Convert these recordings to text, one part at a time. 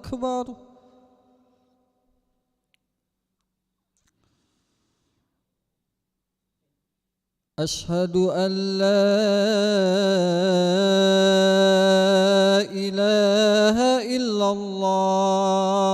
أكبر. أشهد أن لا إله إلا الله.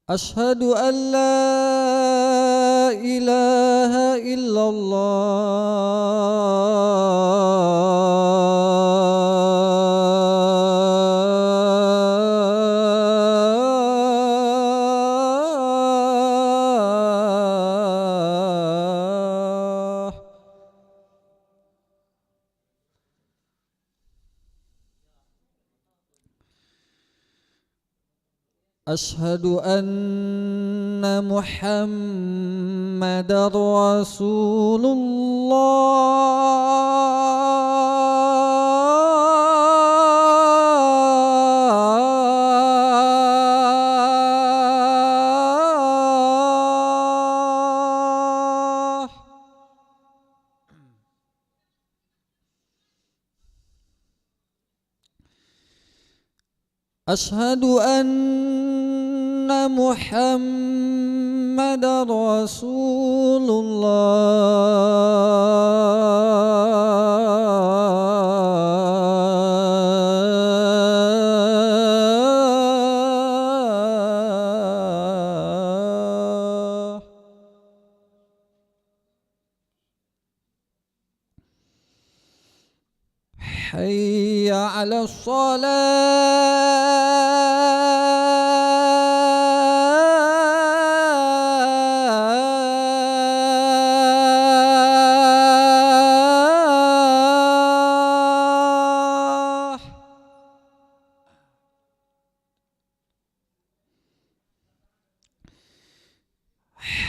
أشهد أن لا إله إلا الله. أشهد أن محمدًا رسول الله. أشهد أن محمدًا رسول الله. حي على الصلاة.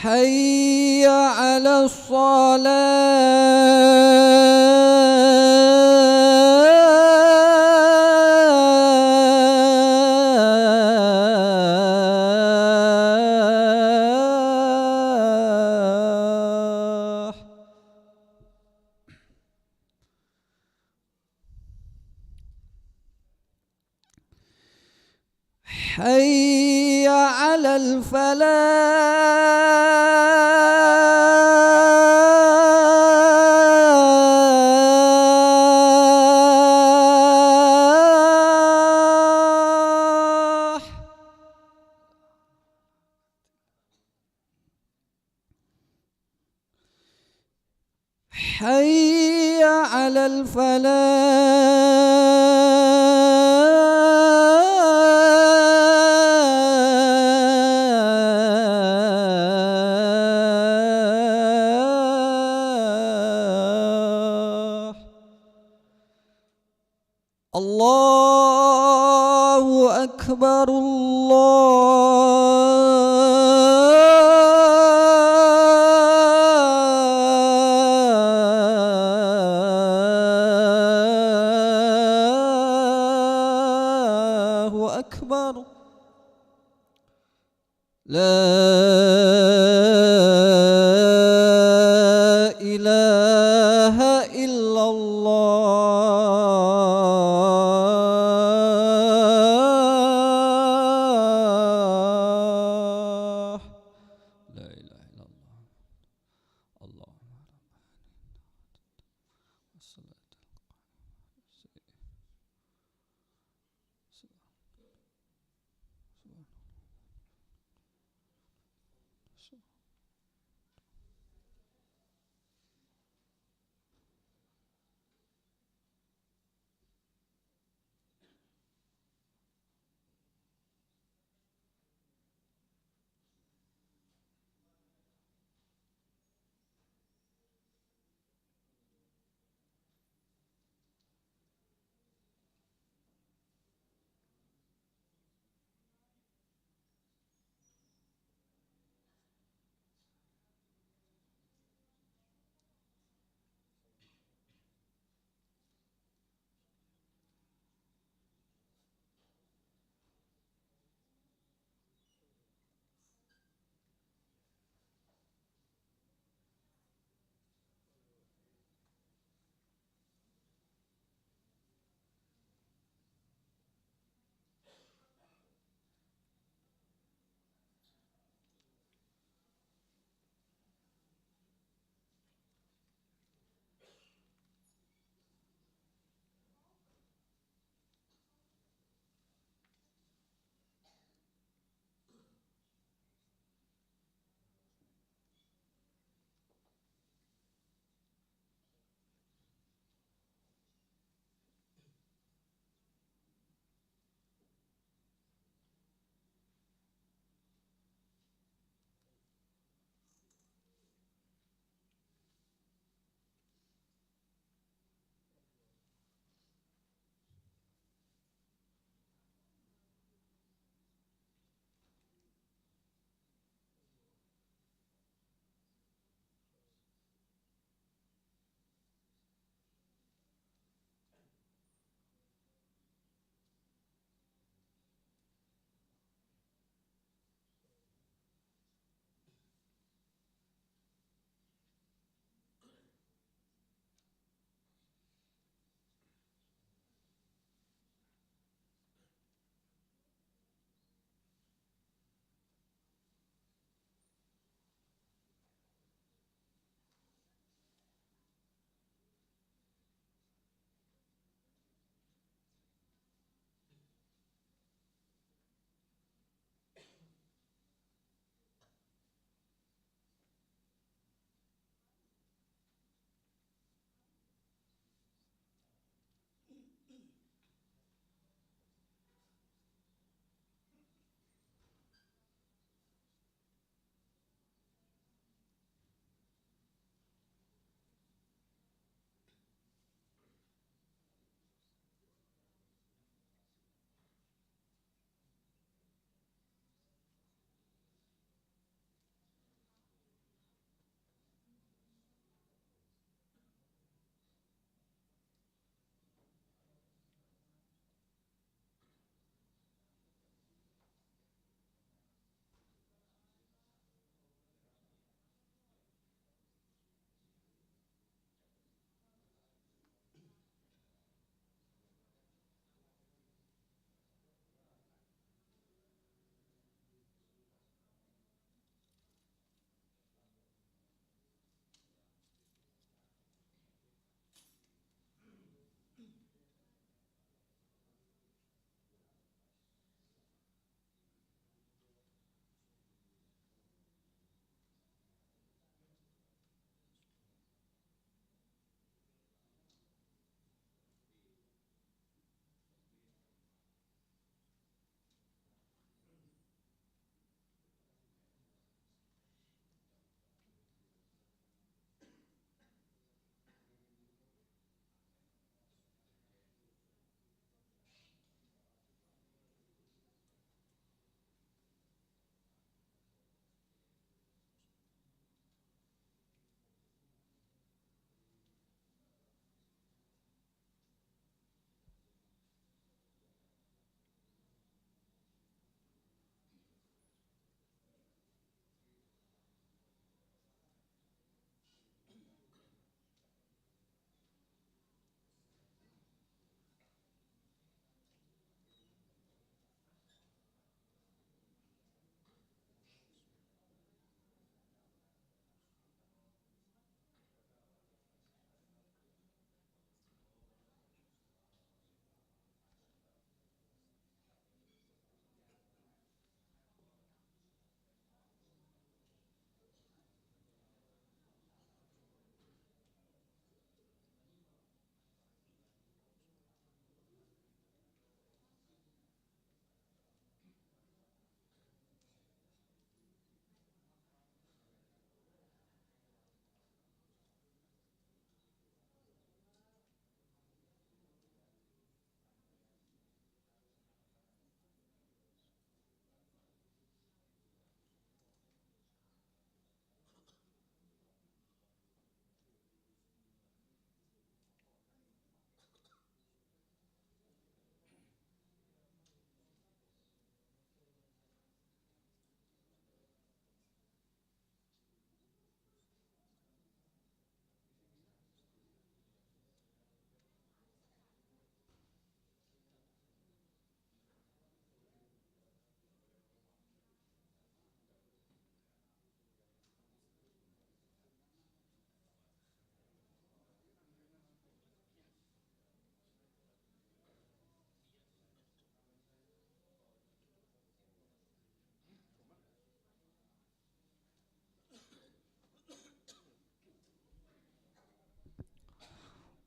حي على الصلاة. حي على الفلاح. حي على الفلاح. الله أكبر. الله أكبر. لا إله إلا الله. لا إله إلا الله. اللهم الصلاة.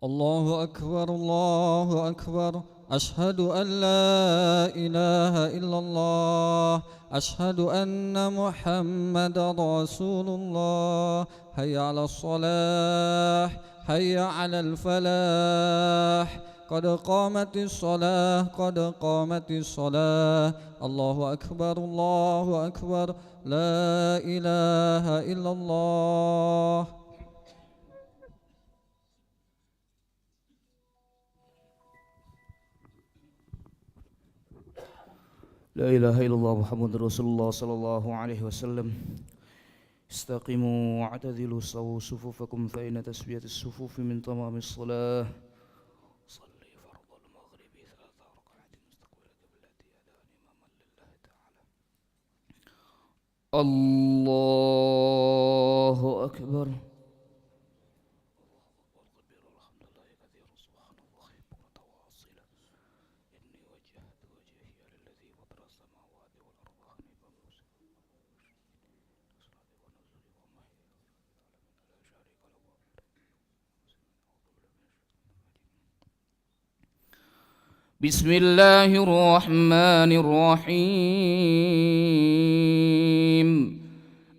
الله أكبر الله أكبر. أشهد أن لا إله إلا الله. أشهد أن محمدا رسول الله. حي على الصلاة، حي على الفلاح. قد قامت الصلاة، قد قامت الصلاة. الله أكبر الله أكبر. لا إله إلا الله. لا إله إلا الله محمد رسول الله صلى الله عليه وسلم. استقيموا واعتدلوا سووا صفوفكم فإن تسوية الصفوف من تمام الصلاة. صلي فرض المغرب 3 ركعات مستقبل قبلتي أداء إماما لله تعالى. الله أكبر. بسم الله الرحمن الرحيم.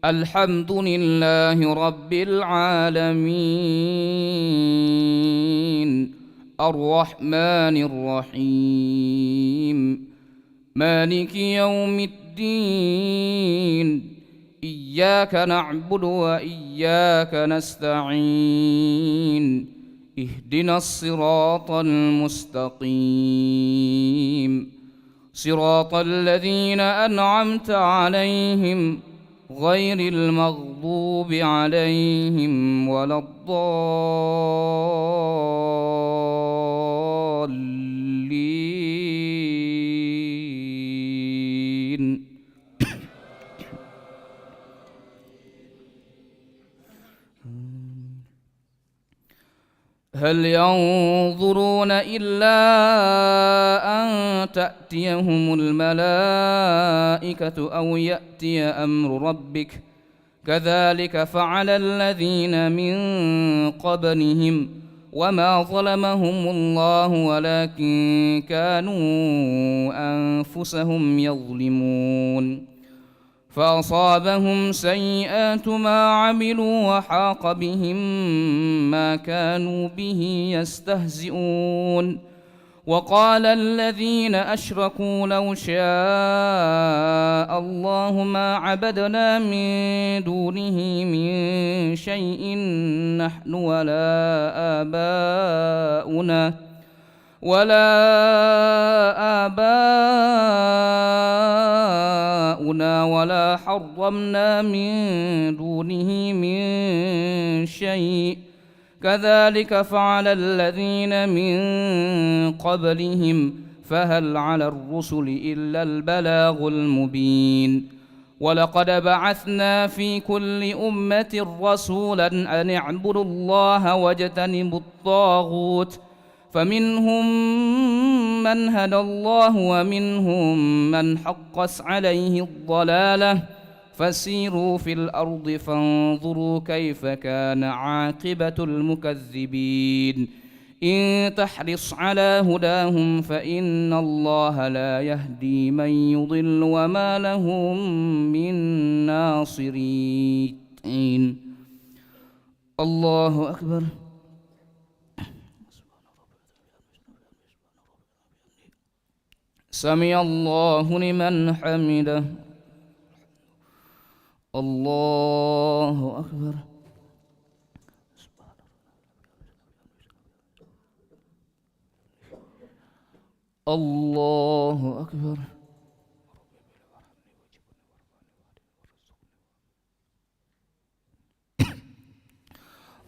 الحمد لله رب العالمين، الرحمن الرحيم، مالك يوم الدين. إياك نعبد وإياك نستعين. اهدنا الصراط المستقيم، صراط الذين أنعمت عليهم غير المغضوب عليهم ولا الضالين. هل ينظرون إلا أن تأتيهم الملائكة أو يأتي أمر ربك؟ كذلك فعل الذين من قبلهم، وما ظلمهم الله ولكن كانوا أنفسهم يظلمون. فأصابهم سيئات ما عملوا وحاق بهم ما كانوا به يستهزئون. وقال الذين أشركوا لو شاء الله ما عبدنا من دونه من شيء نحن ولا آباؤنا ولا حرمنا من دونه من شيء. كذلك فعل الذين من قبلهم، فهل على الرسل إلا البلاغ المبين. ولقد بعثنا في كل أمة رسولا أن اعبدوا الله واجتنبوا الطاغوت، فمنهم من هدى الله ومنهم من حقت عليه الضلالة. فسيروا في الأرض فانظروا كيف كان عاقبة المكذبين. إن تحرص على هداهم فإن الله لا يهدي من يضل وما لهم من ناصرين. الله أكبر. سمع الله لمن حمده. الله أكبر. الله أكبر.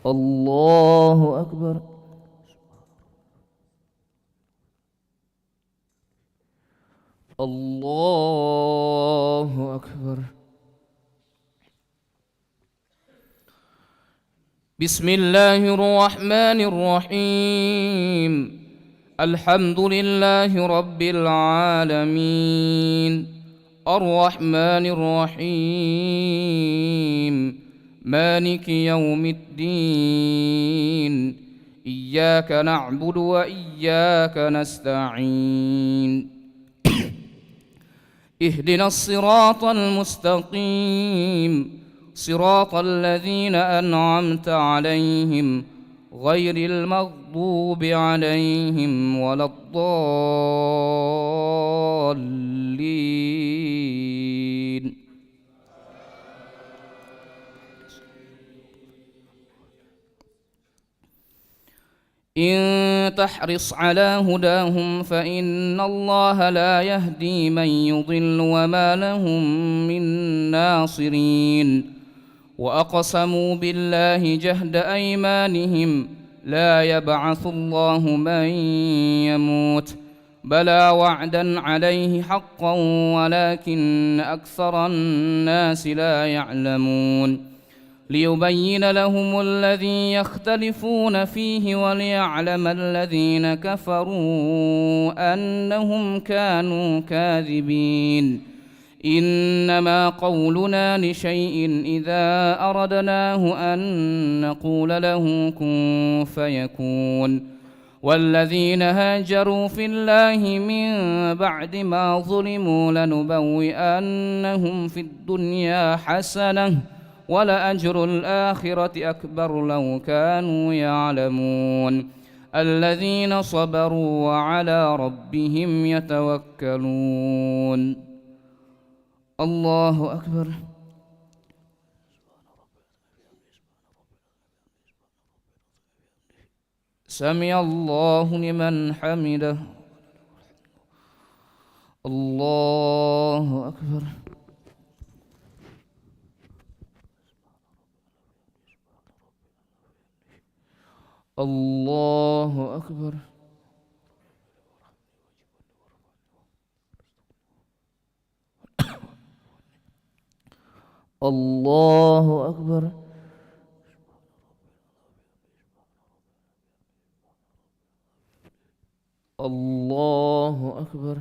الله أكبر. الله أكبر. بسم الله الرحمن الرحيم. الحمد لله رب العالمين، الرحمن الرحيم، مالك يوم الدين. إياك نعبد وإياك نستعين اهدنا الصراط المستقيم صراط الذين أنعمت عليهم غير المغضوب عليهم ولا الضالين. إن تحرص على هداهم فإن الله لا يهدي من يضل وما لهم من ناصرين. وأقسموا بالله جهد أيمانهم لا يبعث الله من يموت بلى وعدا عليه حقا ولكن أكثر الناس لا يعلمون. ليبين لهم الذي يختلفون فيه وليعلم الذين كفروا أنهم كانوا كاذبين. إنما قولنا لشيء إذا أردناه أن نقول له كن فيكون. والذين هاجروا في الله من بعد ما ظلموا لنبوئنهم في الدنيا حسنة ولأجر الآخرة أكبر لو كانوا يعلمون. الذين صبروا وعلى ربهم يتوكلون. الله أكبر. سمع الله لمن حمده. الله أكبر. الله أكبر. الله أكبر. الله أكبر.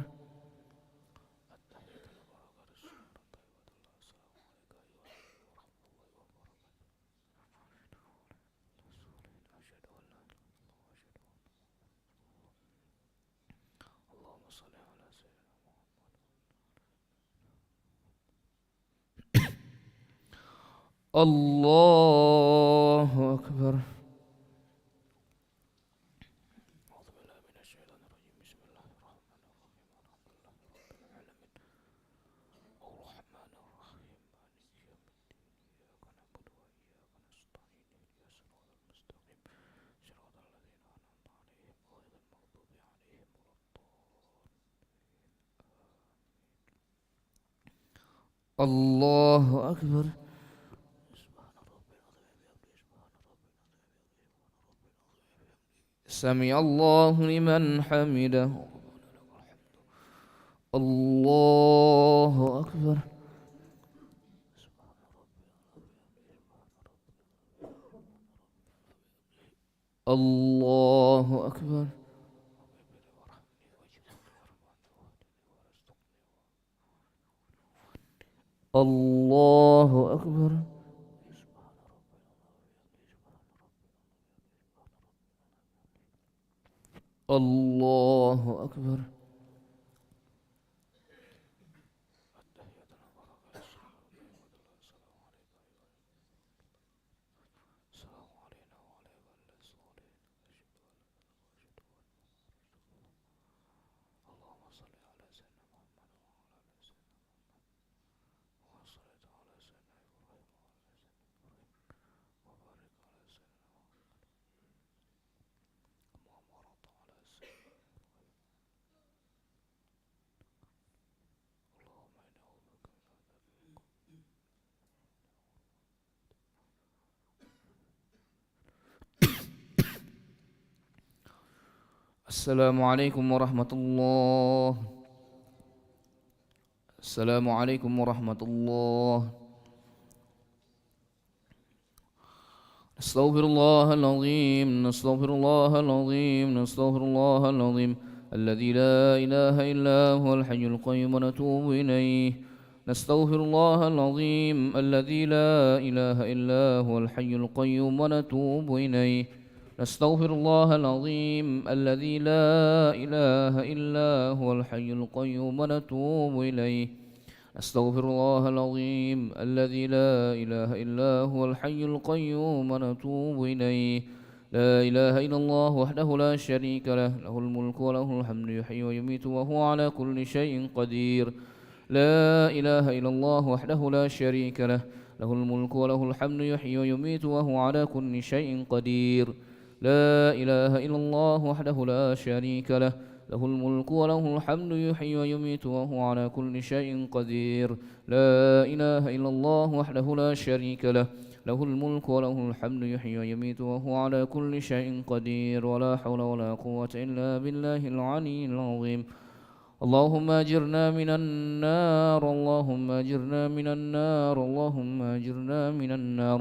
الله أكبر. الله أكبر. سمع الله لمن حمده. الله أكبر. الله أكبر. الله أكبر. الله أكبر. السلام عليكم ورحمة الله. السلام عليكم ورحمة الله. نستغفر الله العظيم. نستغفر الله العظيم. نستغفر الله العظيم الذي لا إله إلا هو الحي القيوم ونتوب إليه. نستغفر الله العظيم الذي لا إله إلا هو الحي القيوم ونتوب إليه. نستغفر الله العظيم الذي لا إله إلا هو الحي القيوم ونتوب إليه. نستغفر الله العظيم الذي لا إله إلا هو الحي القيوم ونتوب إليه. لا إله إلا الله وحده لا شريك له، له الملك وله الحمد يحيي ويميت وهو على كل شيء قدير. لا إله إلا الله وحده لا شريك له، له الملك وله الحمد يحيي ويميت وهو على كل شيء قدير. لا إله إلا الله وحده لا شريك له، له الملك وله الحمد يحيي ويميت وهو على كل شيء قدير. لا إله إلا الله وحده لا شريك له، له الملك وله الحمد يحيي ويميت وهو على كل شيء قدير. ولا حول ولا قوة إلا بالله العلي العظيم. اللهم أجرنا من النار، اللهم أجرنا من النار، اللهم أجرنا من النار،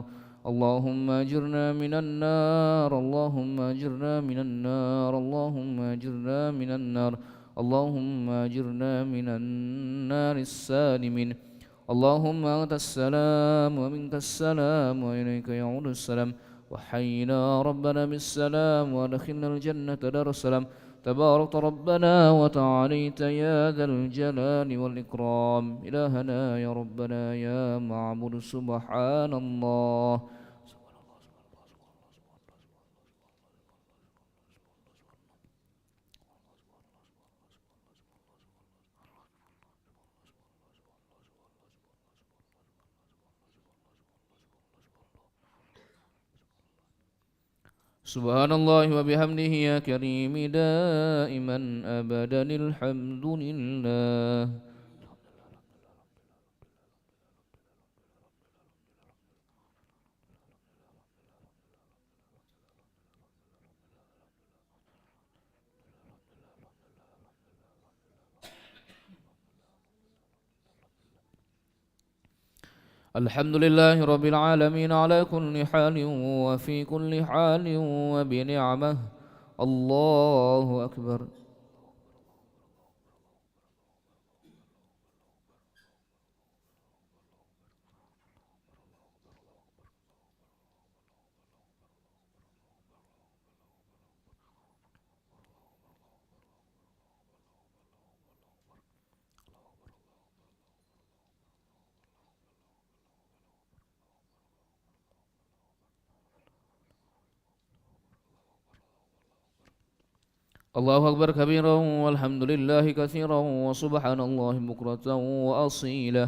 اللهم أجرنا من النار، اللهم أجرنا من النار، اللهم أجرنا من النار، اللهم أجرنا من النار السالمين. اللهم أنت السلام ومنك السلام وإليك يعود السلام. وحينا ربنا بالسلام وادخلنا الجنة دار السلام. تبارك ربنا وتعاليت يا ذا الجلال والإكرام. إلهنا يا ربنا يا معبود سبحان الله. سبحان الله وبحمده يا كريم دائما أبدا الحمد لله. الحمد لله رب العالمين على كل حال وفي كل حال وبنعمه. الله أكبر. الله أكبر كبيرا والحمد لله كثيرا وسبحان الله بكرة وأصيلا.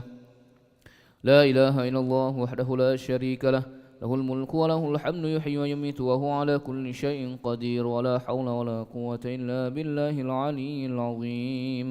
لا إله إلا الله وحده لا شريك له، له الملك وله الحمد يحيي ويميت وهو على كل شيء قدير. ولا حول ولا قوة إلا بالله العلي العظيم.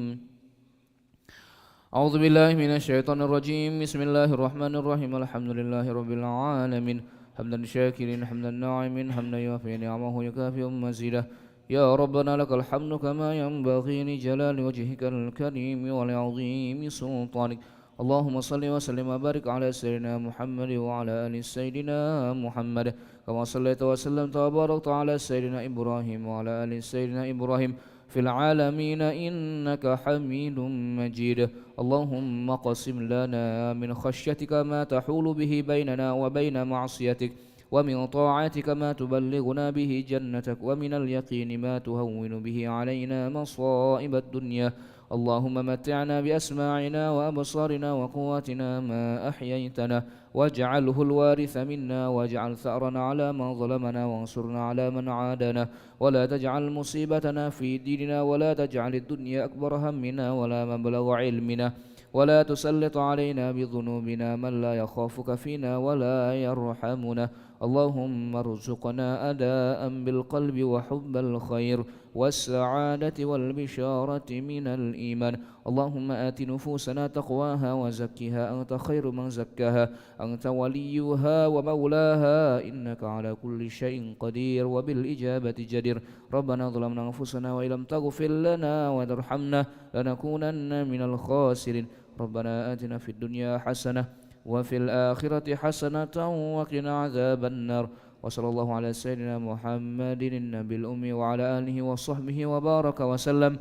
أعوذ بالله من الشيطان الرجيم. بسم الله الرحمن الرحيم. الحمد لله رب العالمين حمدا شاكرين حمدا ناعمين حمدا يوافي نعمه يكافئ مزيده. يا ربنا لك الحمد كما ينبغي لجلال وجهك الكريم ولعظيم سلطانك. اللهم صل وسلم وبارك على سيدنا محمد وعلى آل سيدنا محمد كما صليت وسلمت وباركت على سيدنا إبراهيم وعلى آل سيدنا إبراهيم في العالمين إنك حميد مجيد. اللهم قسم لنا من خشيتك ما تحول به بيننا وبين معصيتك، ومن طاعتك ما تبلغنا به جنتك، ومن اليقين ما تهون به علينا مصائب الدنيا. اللهم متعنا بأسماعنا وأبصارنا وقواتنا ما أحييتنا، واجعله الوارث منا، واجعل ثأرنا على من ظلمنا، وانصرنا على من عادنا، ولا تجعل مصيبتنا في ديننا، ولا تجعل الدنيا أكبر همنا ولا مبلغ علمنا، ولا تسلط علينا بذنوبنا من لا يخافك فينا ولا يرحمنا. اللهم ارزقنا أداء بالقلب وحب الخير والسعادة والبشارة من الإيمان. اللهم آت نفوسنا تقواها وزكها أنت خير من زكاها، أنت وليها ومولاها، إنك على كل شيء قدير وبالإجابة جدير. ربنا ظلمنا أنفسنا وإن لم تغفر لنا وترحمنا لنكونن من الخاسرين. ربنا آتنا في الدنيا حسنة وفي الآخرة حسنة وقنا عذاب النار. وصلى الله على سيدنا محمد النبي الأمي وعلى آله وصحبه وبارك وسلم.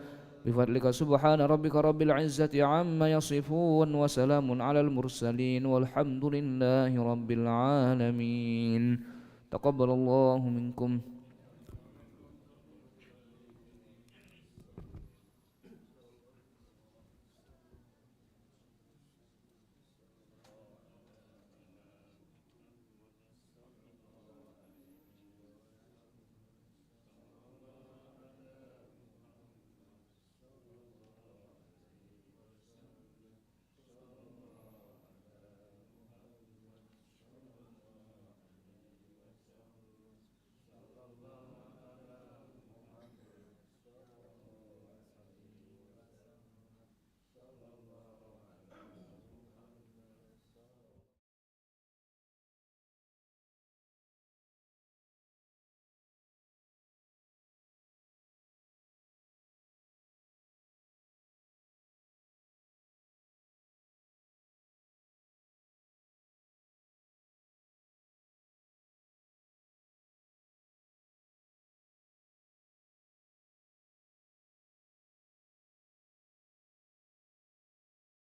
بفضلك سبحان ربك رب العزة عما يصفون وسلام على المرسلين والحمد لله رب العالمين. تقبل الله منكم.